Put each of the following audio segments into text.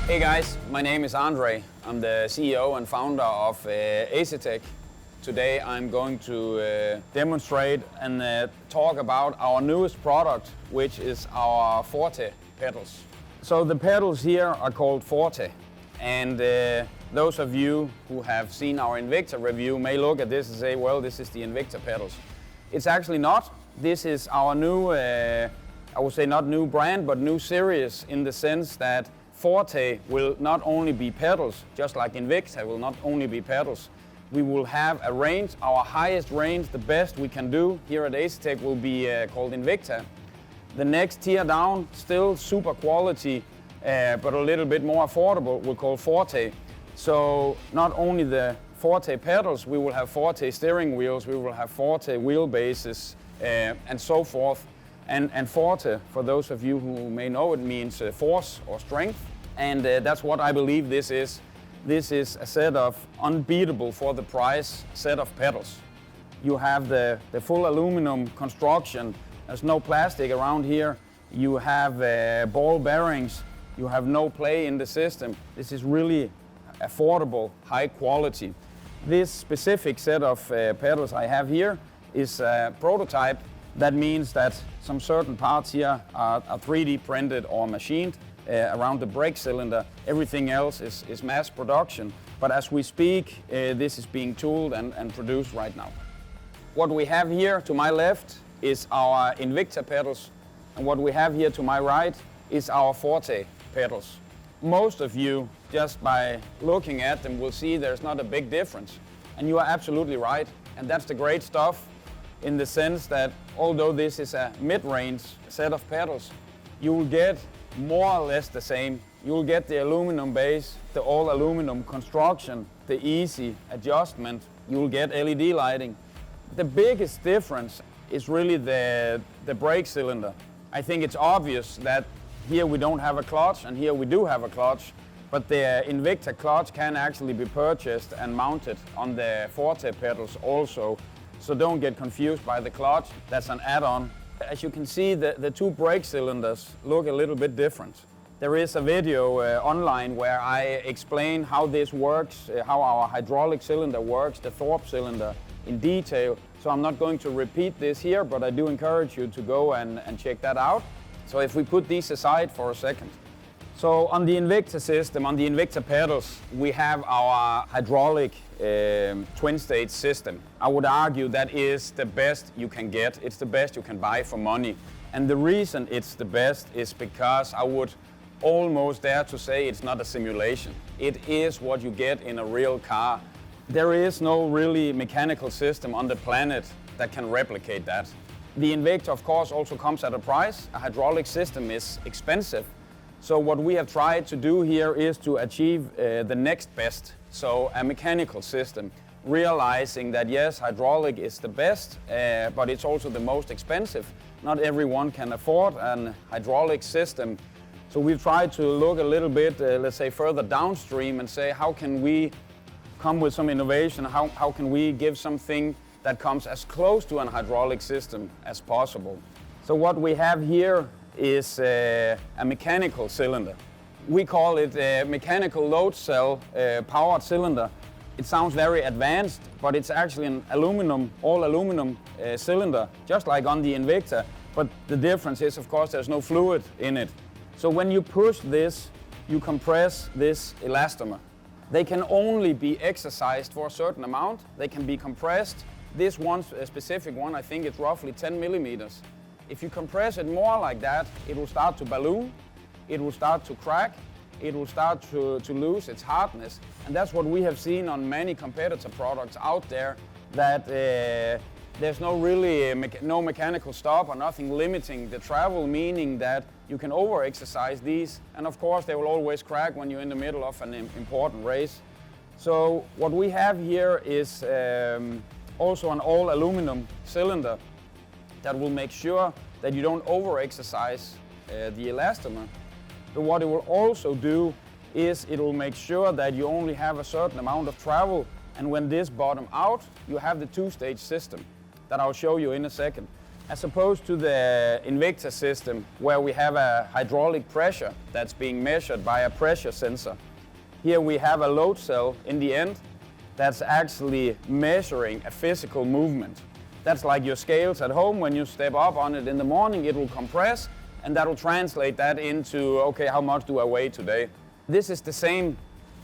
Hey guys, my name is André. I'm the CEO and founder of Asetek. Today I'm going to demonstrate and talk about our newest product, which is our Forte Pedals. So the pedals here are called Forte, and those of you who have seen our Invicta review may look at this and say, well, this is the Invicta pedals. It's actually not. This is our new, I would say not new brand, but new series, in the sense that Forte will not only be pedals, just like Invicta will not only be pedals. We will have a range, our highest range, the best we can do here at Asetek will be called Invicta. The next tier down, still super quality, but a little bit more affordable, we'll call Forte. So not only the Forte pedals, we will have Forte steering wheels, we will have Forte wheelbases, and so forth. And Forte, for those of you who may know, it means force or strength. And that's what I believe this is. This is a set of unbeatable for the price set of pedals. You have the full aluminum construction. There's no plastic around here. You have ball bearings. You have no play in the system. This is really affordable, high quality. This specific set of pedals I have here is a prototype. That means that some certain parts here are 3D printed or machined around the brake cylinder. Everything else is mass production. But as we speak, this is being tooled and produced right now. What we have here to my left is our Invicta pedals, and what we have here to my right is our Forte pedals. Most of you, just by looking at them, will see there's not a big difference. And you are absolutely right, and that's the great stuff, in the sense that although this is a mid-range set of pedals, you will get more or less the same. You will get the aluminum base, the all aluminum construction, the easy adjustment. You will get LED lighting. The biggest difference is really the brake cylinder. I think it's obvious that here we don't have a clutch and here we do have a clutch, but the Invicta clutch can actually be purchased and mounted on the Forte pedals also. So don't get confused by the clutch, that's an add-on. As you can see, the two brake cylinders look a little bit different. There is a video online where I explain how this works, how our hydraulic cylinder works, the Thorpe cylinder, in detail. So I'm not going to repeat this here, but I do encourage you to go and check that out. So if we put these aside for a second. So on the Invicta system, on the Invicta pedals, we have our hydraulic twin-stage system. I would argue that is the best you can get. It's the best you can buy for money. And the reason it's the best is because I would almost dare to say it's not a simulation. It is what you get in a real car. There is no really mechanical system on the planet that can replicate that. The Invicta, of course, also comes at a price. A hydraulic system is expensive. So what we have tried to do here is to achieve the next best. So a mechanical system, realizing that yes, hydraulic is the best, but it's also the most expensive. Not everyone can afford a hydraulic system. So we've tried to look a little bit, let's say, further downstream and say, how can we come with some innovation? How can we give something that comes as close to an hydraulic system as possible? So what we have here is a mechanical cylinder. We call it a mechanical load cell powered cylinder. It sounds very advanced, but it's actually an aluminum, all aluminum cylinder, just like on the Invicta. But the difference is, of course, there's no fluid in it. So when you push this, you compress this elastomer. They can only be exercised for a certain amount. They can be compressed. This one, a specific one, I think it's roughly 10 millimeters. If you compress it more like that, it will start to balloon, it will start to crack, it will start to lose its hardness. And that's what we have seen on many competitor products out there, that there's no really no mechanical stop or nothing limiting the travel, meaning that you can over-exercise these. And of course, they will always crack when you're in the middle of an important race. So what we have here is also an all aluminum cylinder that will make sure that you don't over-exercise the elastomer. But what it will also do is it will make sure that you only have a certain amount of travel, and when this bottom out, you have the two-stage system that I'll show you in a second. As opposed to the Invicta system, where we have a hydraulic pressure that's being measured by a pressure sensor. Here we have a load cell in the end that's actually measuring a physical movement. That's like your scales at home. When you step up on it in the morning, it will compress, and that will translate that into, okay, how much do I weigh today? This is the same,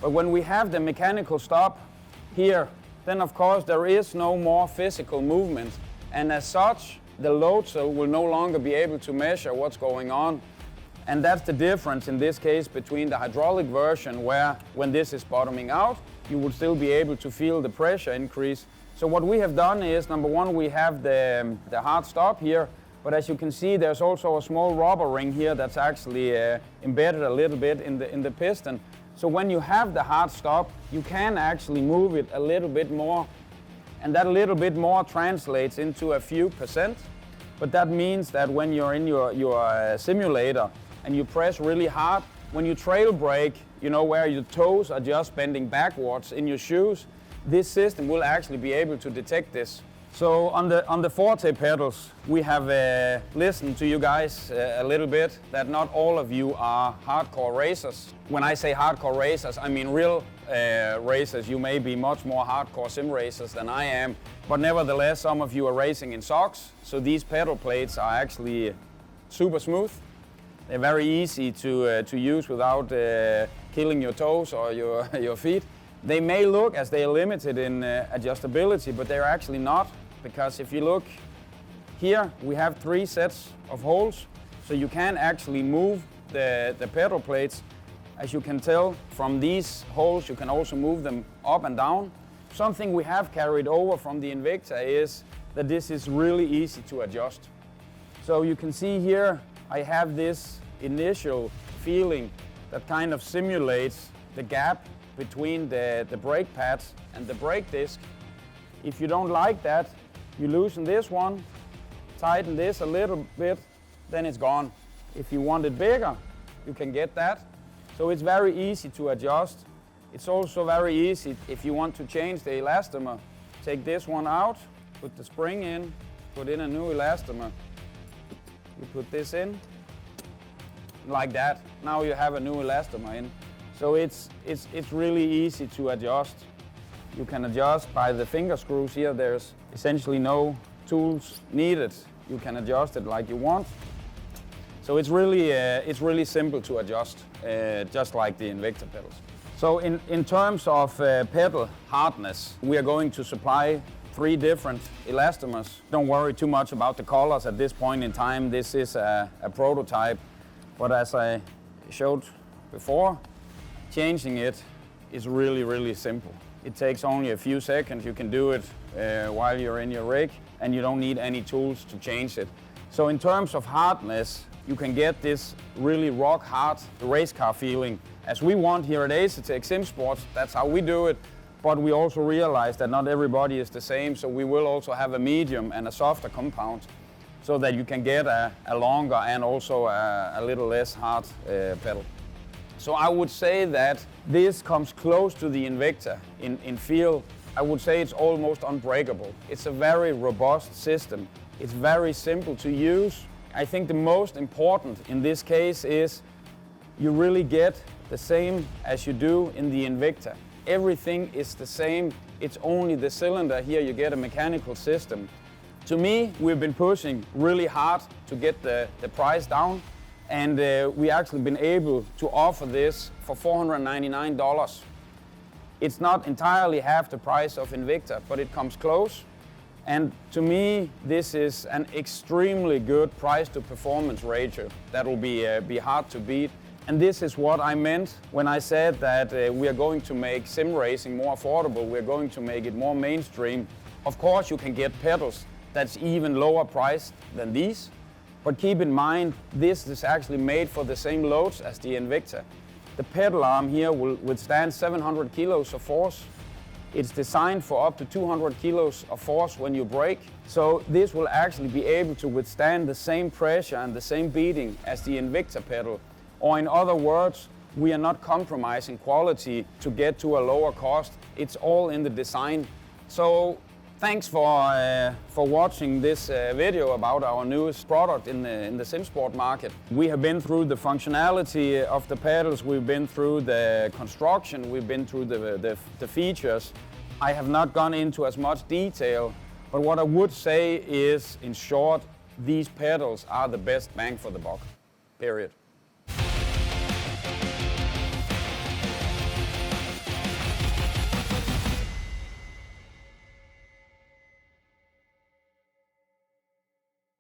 but when we have the mechanical stop here, then of course there is no more physical movement, and as such, the load cell will no longer be able to measure what's going on. And that's the difference in this case between the hydraulic version, where when this is bottoming out, you will still be able to feel the pressure increase. So what we have done is, number one, we have the hard stop here, but as you can see, there's also a small rubber ring here that's actually embedded a little bit in the piston. So when you have the hard stop, you can actually move it a little bit more, and that little bit more translates into a few percent. But that means that when you're in your simulator and you press really hard, when you trail brake, you know, where your toes are just bending backwards in your shoes, this system will actually be able to detect this. So on the Forte Pedals, we have listened to you guys a little bit, that not all of you are hardcore racers. When I say hardcore racers, I mean real racers. You may be much more hardcore sim racers than I am, but nevertheless, some of you are racing in socks. So these pedal plates are actually super smooth. They're very easy to use without killing your toes or your feet. They may look as they are limited in adjustability, but they're actually not, because if you look here, we have 3 sets of holes, so you can actually move the pedal plates. As you can tell from these holes, you can also move them up and down. Something we have carried over from the Invicta is that this is really easy to adjust. So you can see here, I have this initial feeling that kind of simulates the gap between the brake pads and the brake disc. If you don't like that, you loosen this one, tighten this a little bit, then it's gone. If you want it bigger, you can get that. So it's very easy to adjust. It's also very easy if you want to change the elastomer. Take this one out, put the spring in, put in a new elastomer. You put this in, like that. Now you have a new elastomer in. So it's really easy to adjust. You can adjust by the finger screws here. There's essentially no tools needed. You can adjust it like you want. So it's really simple to adjust, just like the Invicta pedals. So in terms of pedal hardness, we are going to supply 3 different elastomers. Don't worry too much about the colors at this point in time. This is a prototype, but as I showed before, changing it is really simple. It takes only a few seconds. You can do it while you're in your rig, and you don't need any tools to change it. So in terms of hardness, you can get this really rock hard race car feeling. As we want here at Asetek SimSports, that's how we do it. But we also realize that not everybody is the same, so we will also have a medium and a softer compound, so that you can get a longer and also a little less hard pedal. So I would say that this comes close to the Invicta in feel. I would say it's almost unbreakable. It's a very robust system. It's very simple to use. I think the most important in this case is you really get the same as you do in the Invicta. Everything is the same. It's only the cylinder here you get a mechanical system. To me, we've been pushing really hard to get the price down, and we actually been able to offer this for $499. It's not entirely half the price of Invicta, but it comes close. And to me, this is an extremely good price to performance ratio that will be hard to beat. And this is what I meant when I said that we are going to make sim racing more affordable. We're going to make it more mainstream. Of course, you can get pedals that's even lower priced than these. But keep in mind, this is actually made for the same loads as the Invicta. The pedal arm here will withstand 700 kilos of force. It's designed for up to 200 kilos of force when you brake. So this will actually be able to withstand the same pressure and the same beating as the Invicta pedal. Or in other words, we are not compromising quality to get to a lower cost. It's all in the design. So Thanks for watching this video about our newest product in the SimSport market. We have been through the functionality of the pedals, we've been through the construction, we've been through the features. I have not gone into as much detail, but what I would say is, in short, these pedals are the best bang for the buck, period.